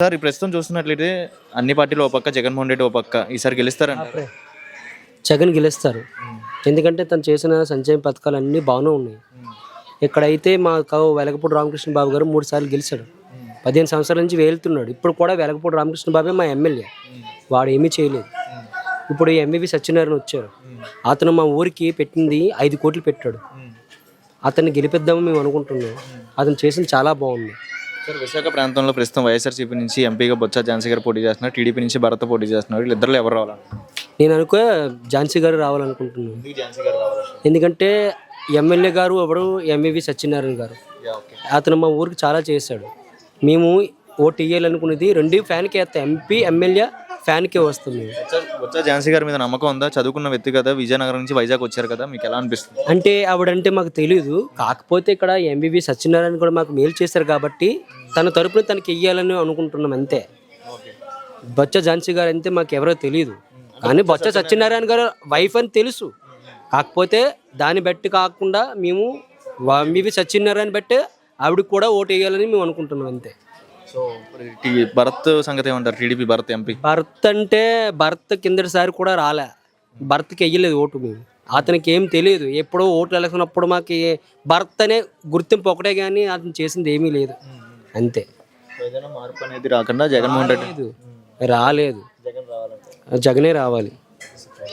Sir ఈ ప్రస్తుతం చూస్తున్నట్లయితే అన్ని పార్టీలు ఓ పక్క, జగన్మోహన్ రెడ్డి ఓ పక్క. ఈసారి గెలుస్తారంటారు. జగన్ గెలుస్తారు. ఎందుకంటే తను చేసిన సంక్షేమ పథకాలు అన్నీ బాగానే ఉన్నాయి. ఇక్కడైతే మాకు వెలగపూడి రామకృష్ణ బాబు గారు 3 సార్లు గెలిచాడు. 15 సంవత్సరాల నుంచి వెళ్తున్నాడు. ఇప్పుడు కూడా వెలగపూడి రామకృష్ణ బాబే మా ఎమ్మెల్యే. వాడు ఏమీ చేయలేదు. ఇప్పుడు ఎంవివి సత్యనారాయణ వచ్చారు. అతను మా ఊరికి పెట్టింది 5 కోట్లు పెట్టాడు. అతన్ని గెలిపిద్దామని మేము అనుకుంటున్నాం. అతను చేసింది చాలా బాగుంది. సార్ విశాఖ ప్రాంతంలో ప్రస్తుతం వైఎస్ఆర్సీపీ నుంచి ఎంపీగా బొత్స ఝాన్సీ గారు పోటీ చేస్తున్నారు, టీడీపీ నుంచి భరత్ పోటీ చేస్తున్నారు. వీళ్ళిద్దరిలో ఎవరు రావాలని? నేను ఝాన్సీ గారు రావాలనుకుంటున్నాను. ఝాన్సీ గారు రావాలి. ఎందుకంటే ఎమ్మెల్యే గారు ఎవరు ఎంవివి సత్యనారాయణ గారు. అతను మా ఊరికి చాలా చేశాడు. మేము ఓటు వేయాలనుకునేది 2 ఫ్యాన్కే వేస్తాం. ఎంపీ ఎమ్మెల్యే ఫ్యాన్కే వస్తాం మేము. బొత్స ఝాన్సీ గారి మీద నమ్మకం ఉందా? చదువుకున్న వ్యక్తి కదా, విజయనగరం నుంచి వైజాగ్ వచ్చారు కదా, మీకు ఎలా అనిపిస్తుంది? అంటే ఆవిడంటే మాకు తెలియదు. కాకపోతే ఇక్కడ ఎంవివి సత్యనారాయణ కూడా మాకు మేలు చేశారు కాబట్టి తన తరపున తనకి వెయ్యాలని అనుకుంటున్నాం అంతే. బొత్స ఝాన్సీ గారు అంటే మాకు ఎవరో తెలియదు. కానీ బొత్స సత్యనారాయణ గారు వైఫ్ అని తెలుసు. కాకపోతే దాన్ని బట్టి కాకుండా మేము ఎంవివి సత్యనారాయణ బట్టి ఆవిడకి కూడా ఓటు వేయాలని మేము అనుకుంటున్నాం అంతే. సో భరత్ సంగతి ఏమంటారు? టీడీపీ భరత్ ఎంపీ భరత్ అంటే భరత్ కిందటిసారి కూడా రాలే. భరత్కి వెయ్యలేదు ఓటు మేము. అతనికి ఏం తెలియదు. ఎప్పుడో ఓట్లు ఎలక్షన్ అప్పుడు మాకు భరత్ అనే గుర్తింపు ఒకటే కానీ అతను చేసింది ఏమీ లేదు అంతే. ఏదైనా మార్పు అనేది రాకుండా జగన్మోహన్ రెడ్డి రాలేదు. జగనే రావాలి.